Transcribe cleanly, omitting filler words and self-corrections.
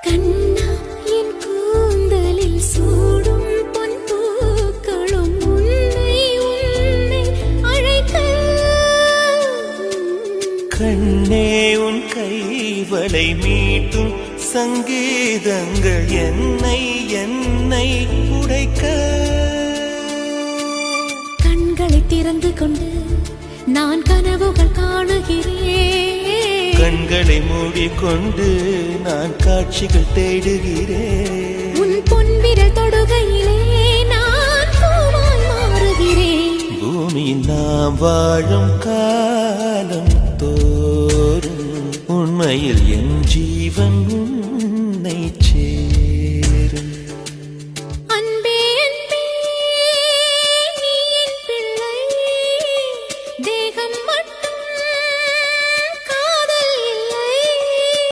கண்ணா என் கூந்தலில் சூடும் பொன் பூக்களும் உன்னை அழைக்க. கண்ணே உன் கைவளை மீட்டும் சங்கீதங்கள் என்னை உடைக்க. கண்களை திறந்து கொண்டு நான் கனவுகள் காணுகிறேன். கண்களை மூடிக்கொண்டு நான் காட்சிகள் தேடுகிறேன். உன் பொன்விரல் தொடுகையிலே நான் பூவாய் மாறுகிறேன். பூமியில் நாம் வாழும் காலம் தோறும் உண்மையில் என் ஜீவன் உன்னை